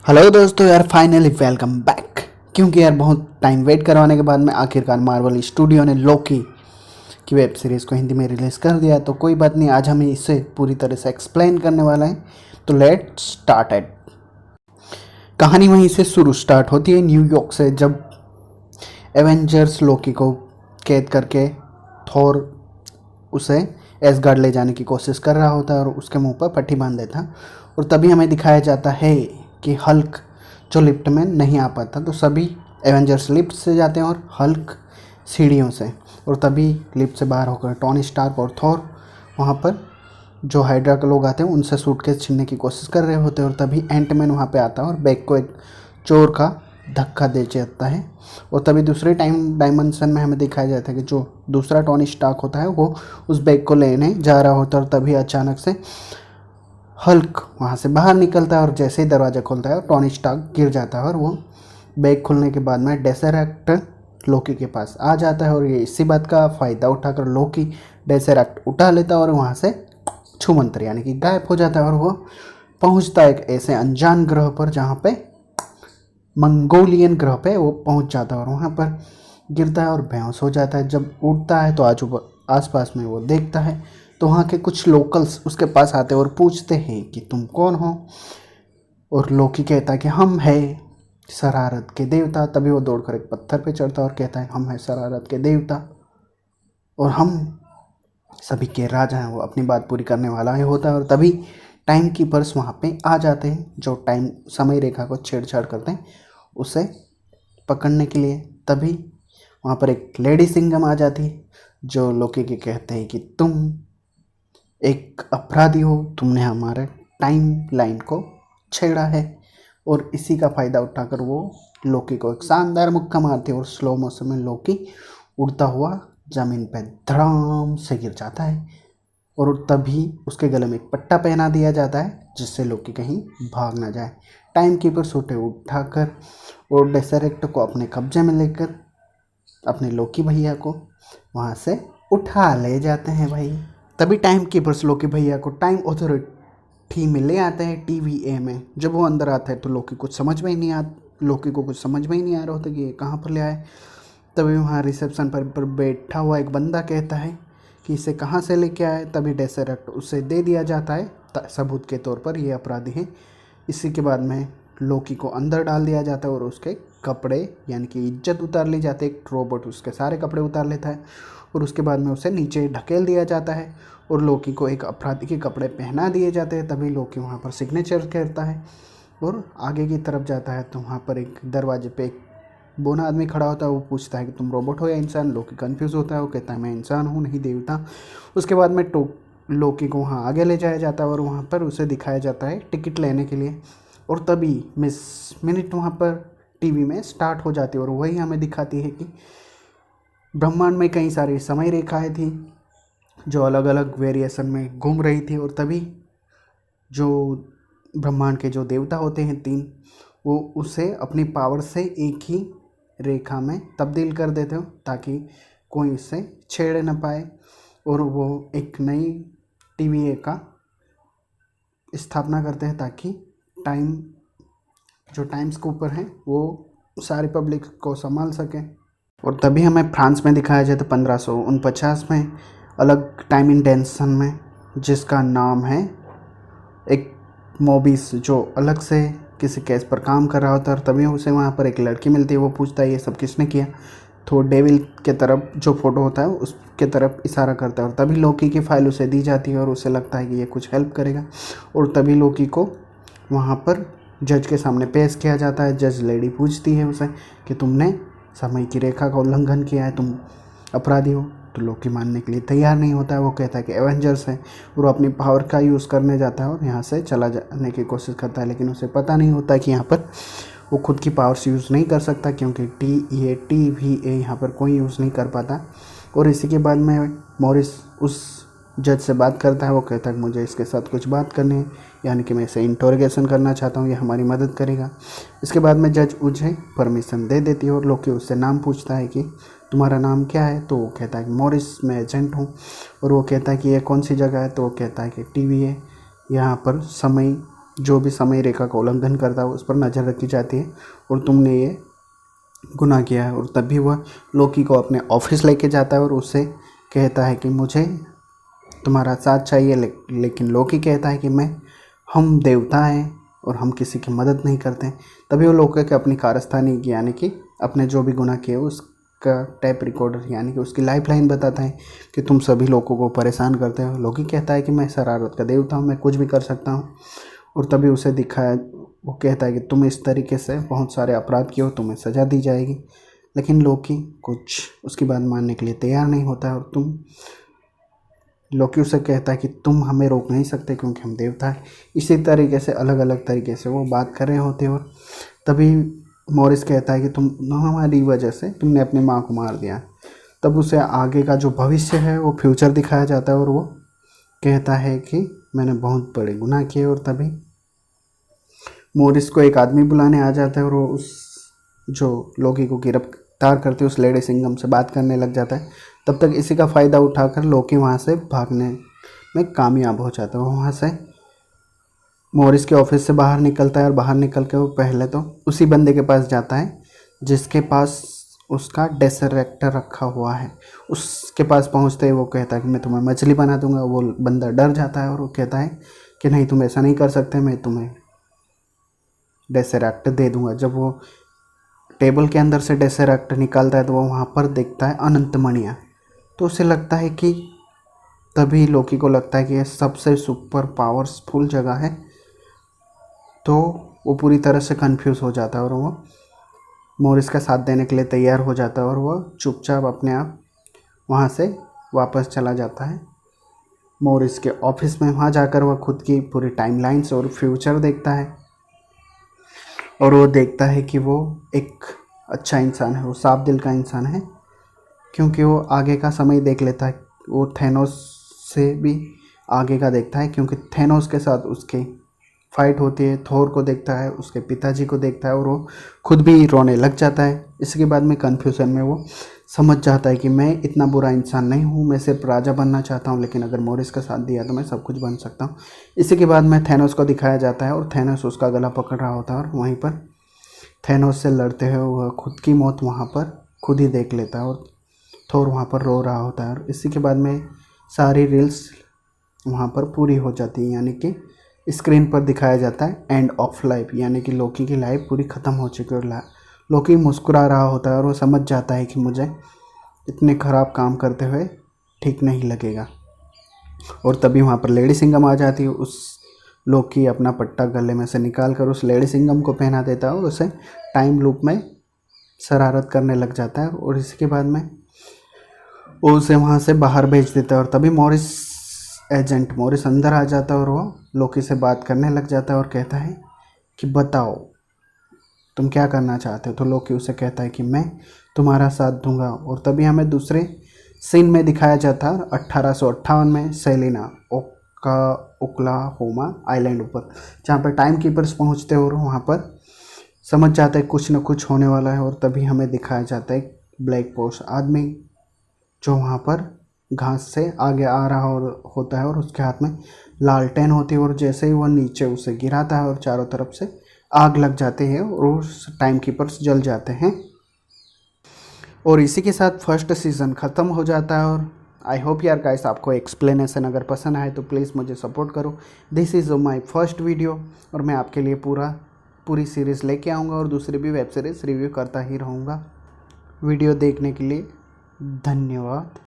Hello दोस्तों यार, finally welcome back. क्योंकि यार बहुत टाइम वेट करवाने के बाद में आखिरकार मार्वल स्टूडियो ने लोकी की वेब सीरीज़ को हिंदी में रिलीज़ कर दिया। तो कोई बात नहीं, आज हम इसे पूरी तरह से एक्सप्लेन करने वाला हैं। तो लेट स्टार्ट एट। कहानी वहीं से शुरू स्टार्ट होती है, न्यूयॉर्क से, जब एवेंजर्स लोकी को कैद करके थॉर उसे एसगार्ड ले जाने की कोशिश कर रहा होता है और उसके मुंह पर पट्टी बांध देता। और तभी हमें दिखाया जाता है कि हल्क जो लिफ्ट में नहीं आ पाता, तो सभी एवेंजर्स लिफ्ट से जाते हैं और हल्क सीढ़ियों से। और तभी लिफ्ट से बाहर होकर टोनी स्टार्क और थॉर वहाँ पर जो हाइड्रा के लोग आते हैं उनसे सूटकेस छीनने की कोशिश कर रहे होते हैं। और तभी एंटमैन वहाँ पे आता है और बैग को एक चोर का धक्का दे जाता है। और तभी दूसरे टाइम डायमेंशन में हमें दिखाया जाता है कि जो दूसरा टोनी स्टार्क होता है वो उस बैग को लेने जा रहा होता है। और तभी अचानक से हल्क वहाँ से बाहर निकलता है और जैसे ही दरवाज़ा खोलता है टोनी स्टार्क गिर जाता है। और वो बैग खुलने के बाद में डेसरेक्ट लोकी के पास आ जाता है और ये इसी बात का फ़ायदा उठाकर लोकी डेसरेक्ट उठा लेता है और वहाँ से छूमंतर यानी कि गायब हो जाता है। और वो पहुँचता है एक ऐसे अनजान ग्रह पर जहाँ पे मंगोलियन ग्रह पे वो पहुँच जाता है और वहाँ पर गिरता है और बेहोश हो जाता है। जब उठता है तो आसपास में वो देखता है तो वहाँ के कुछ लोकल्स उसके पास आते हैं और पूछते हैं कि तुम कौन हो। और लोकी कहता है कि हम है शरारत के देवता। तभी वो दौड़कर एक पत्थर पे चढ़ता है और कहता है हम है शरारत के देवता और हम सभी के राजा हैं। वो अपनी बात पूरी करने वाला ही होता है और तभी टाइम कीपर्स वहाँ पे आ जाते हैं जो टाइम समय रेखा को छेड़छाड़ करते हैं उसे पकड़ने के लिए। तभी वहाँ पर एक लेडी सिंघम आ जाती है जो लोकी के कहते हैं कि तुम एक अपराधी हो, तुमने हमारे टाइम लाइन को छेड़ा है। और इसी का फ़ायदा उठाकर वो लोकी को एक शानदार मुक्का मारती है और स्लो मोशन में लोकी उड़ता हुआ ज़मीन पर धड़ाम से गिर जाता है। और तभी उसके गले में एक पट्टा पहना दिया जाता है जिससे लोकी कहीं भाग ना जाए। टाइम कीपर सूटे उठाकर और डेसरेक्ट को अपने कब्जे में लेकर अपने लोकी भैया को वहाँ से उठा ले जाते हैं भाई। तभी टाइम कीपर्स लोकी भैया को टाइम अथॉरिटी में ले आते हैं TVA में। जब वो अंदर आता है तो लोकी को कुछ समझ में ही नहीं आ रहा होता कि ये कहाँ पर ले आए। तभी वहाँ रिसेप्शन पर बैठा हुआ एक बंदा कहता है कि इसे कहाँ से लेके आए। तभी डेसरेक्ट उसे दे दिया जाता है सबूत के तौर पर ये अपराधी है। इसी के बाद में लोकी को अंदर डाल दिया जाता है और उसके कपड़े यानी कि इज्जत उतार ली जाती है। एक रोबोट उसके सारे कपड़े उतार लेता है और उसके बाद में उसे नीचे ढकेल दिया जाता है और लोकी को एक अपराधी के कपड़े पहना दिए जाते हैं। तभी लोकी वहाँ पर सिग्नेचर करता है और आगे की तरफ जाता है तो वहाँ पर एक दरवाजे पे एक बोना आदमी खड़ा होता है। वो पूछता है कि तुम रोबोट हो या इंसान। लोकी कंफ्यूज होता है, वो कहता है मैं इंसान हूँ नहीं देवता। उसके बाद में लोकी को वहाँ आगे ले जाया जाता है और वहाँ पर उसे दिखाया जाता है टिकट लेने के लिए। और तभी मिस मिनट वहाँ पर टीवी में स्टार्ट हो जाती है और वही हमें दिखाती है कि ब्रह्मांड में कई सारी समय रेखाएं थी जो अलग अलग वेरिएशन में घूम रही थी। और तभी जो ब्रह्मांड के जो देवता होते हैं 3, वो उसे अपनी पावर से एक ही रेखा में तब्दील कर देते हो ताकि कोई इससे छेड़ न पाए। और वो एक नई TVA का स्थापना करते हैं ताकि टाइम्स के ऊपर हैं वो सारी पब्लिक को संभाल सकें। और तभी हमें फ्रांस में दिखाया जाए तो 1549 में अलग टाइम इंडेंशन में जिसका नाम है एक मोबिस जो अलग से किसी केस पर काम कर रहा होता है। और तभी उसे वहाँ पर एक लड़की मिलती है। वो पूछता है ये सब किसने किया, तो डेविल के तरफ जो फ़ोटो होता है उसके तरफ इशारा करता है। और तभी लोकी की फ़ाइल उसे दी जाती है और उसे लगता है कि ये कुछ हेल्प करेगा। और तभी लोकी को वहाँ पर जज के सामने पेश किया जाता है। जज लेडी पूछती है उसे कि तुमने समय की रेखा का उल्लंघन किया है, तुम अपराधी हो। तो लोकी मानने के लिए तैयार नहीं होता है। वो कहता है कि एवेंजर्स है और वो अपनी पावर का यूज़ करने जाता है और यहाँ से चला जाने की कोशिश करता है। लेकिन उसे पता नहीं होता कि यहाँ पर वो खुद की पावर्स यूज़ नहीं कर सकता क्योंकि TVA यहाँ पर कोई यूज़ नहीं कर पाता। और इसी के बाद में मॉरिस उस जज से बात करता है। वो कहता है मुझे इसके साथ कुछ बात करनी है, यानी कि मैं इसे इंटरोगेशन करना चाहता हूँ, ये हमारी मदद करेगा। इसके बाद में जज मुझे परमिशन दे देती है और लोकी उससे नाम पूछता है कि तुम्हारा नाम क्या है। तो वो कहता है कि मॉरिस, मैं एजेंट हूँ। और वो कहता है कि ये कौन सी जगह है। तो वो कहता है कि TVA, यहाँ पर समय जो भी समय रेखा का उल्लंघन करता है उस पर नज़र रखी जाती है और तुमने ये गुनाह किया है। और तभी वह लोकी को अपने ऑफिस लेके जाता है और उससे कहता है कि मुझे तुम्हारा साथ चाहिए, लेकिन लोकी कहता है कि हम देवता हैं और हम किसी की मदद नहीं करते हैं। तभी वो लोकी के अपनी कारस्तानी यानी कि अपने जो भी गुनाह किए उसका टैप रिकॉर्डर यानी कि उसकी लाइफ लाइन बताता है कि तुम सभी लोगों को परेशान करते हो। लोकी कहता है कि मैं शरारत का देवता हूँ, मैं कुछ भी कर सकता हूँ। और तभी उसे दिखाया, वो कहता है कि तुम इस तरीके से बहुत सारे अपराध किए हो, तुम्हें सज़ा दी जाएगी। लेकिन लोकी कुछ उसकी बात मानने के लिए तैयार नहीं होता है और लोकी उसे कहता है कि तुम हमें रोक नहीं सकते क्योंकि हम देवता हैं। इसी तरीके से अलग अलग तरीके से वो बात कर रहे होते हैं और तभी मॉरिस कहता है कि हमारी वजह से तुमने अपनी माँ को मार दिया। तब उसे आगे का जो भविष्य है वो फ्यूचर दिखाया जाता है और वो कहता है कि मैंने बहुत बड़े गुनाह किए। और तभी मॉरिस को एक आदमी बुलाने आ जाता है और वो उस जो लोकी को गिरफ्तार करते उस लेडी सिंघम से बात करने लग जाता है। तब तक इसी का फ़ायदा उठाकर लोकी वहाँ से भागने में कामयाब हो जाता है। वहाँ से मॉरिस के ऑफिस से बाहर निकलता है और बाहर निकल के वो पहले तो उसी बंदे के पास जाता है जिसके पास उसका डेसरेक्टर रखा हुआ है। उसके पास पहुँचते ही वो कहता है कि मैं तुम्हें मछली बना दूंगा। वो बंदा डर जाता है और वो कहता है कि नहीं, तुम ऐसा नहीं कर सकते, मैं तुम्हें डेसरेक्ट दे दूंगा। जब वो टेबल के अंदर से डेसरेक्ट निकालता है तो वो वहाँ पर देखता है अनंत मणियाँ। तो उसे लगता है कि तभी लोकी को लगता है कि यह सबसे सुपर पावरफुल जगह है। तो वो पूरी तरह से कंफ्यूज हो जाता है और वो मॉरिस का साथ देने के लिए तैयार हो जाता है और वो चुपचाप अपने आप वहाँ से वापस चला जाता है मॉरिस के ऑफिस में। वहाँ जाकर वह खुद की पूरी टाइमलाइंस और फ्यूचर देखता है और वो देखता है कि वो एक अच्छा इंसान है, वो साफ दिल का इंसान है क्योंकि वो आगे का समय देख लेता है। वो थैनोस से भी आगे का देखता है क्योंकि थैनोस के साथ उसकी फाइट होती है। थोर को देखता है, उसके पिताजी को देखता है और वो खुद भी रोने लग जाता है। इसके बाद में कन्फ्यूज़न में वो समझ जाता है कि मैं इतना बुरा इंसान नहीं हूँ, मैं सिर्फ राजा बनना चाहता हूँ, लेकिन अगर मॉरिस का साथ दिया तो मैं सब कुछ बन सकता हूँ। इसी के बाद में थैनोस को दिखाया जाता है और थैनोस उसका गला पकड़ रहा होता है और वहीं पर थैनोस से लड़ते हुए वह खुद की मौत वहाँ पर खुद ही देख लेता है और थोर वहाँ पर रो रहा होता है। और इसी के बाद में सारी रील्स वहाँ पर पूरी हो जाती है यानी कि स्क्रीन पर दिखाया जाता है एंड ऑफ लाइफ यानी कि लोकी की लाइफ पूरी ख़त्म हो चुकी है। और लोकी मुस्कुरा रहा होता है और वो समझ जाता है कि मुझे इतने ख़राब काम करते हुए ठीक नहीं लगेगा। और तभी वहाँ पर लेडी सिंघम आ जाती है। उस लोकी अपना पट्टा गले में से निकाल कर उस लेडी सिंघम को पहना देता है और उसे टाइम लूप में शरारत करने लग जाता है और इसके बाद में वो उसे वहाँ से बाहर भेज देता है। और तभी एजेंट मॉरिस अंदर आ जाता है और वो लोकी से बात करने लग जाता है और कहता है कि बताओ तुम क्या करना चाहते हो। तो लोकी उसे कहता है कि मैं तुम्हारा साथ दूंगा। और तभी हमें दूसरे सीन में दिखाया जाता है 1858 में सेलिना ओक्लाहोमा आइलैंड ऊपर, जहाँ पर टाइम कीपर्स पहुँचते और वहाँ पर समझ जाता है कुछ न कुछ होने वाला है। और तभी हमें दिखाया जाता है ब्लैक पोस्ट आदमी जो वहाँ पर घास से आगे आ रहा होता है और उसके हाथ में लालटेन होती है और जैसे ही वह नीचे उसे गिराता है और चारों तरफ से आग लग जाती है और उस टाइम कीपर्स जल जाते हैं। और इसी के साथ फर्स्ट सीज़न ख़त्म हो जाता है। और आई होप यार गाइस आपको एक्सप्लेनेशन अगर पसंद आए तो प्लीज़ मुझे सपोर्ट करो। This is my first video और मैं आपके लिए पूरी सीरीज़ लेके आऊँगा और दूसरी भी वेब सीरीज़ रिव्यू करता ही रहूँगा। वीडियो देखने के लिए धन्यवाद।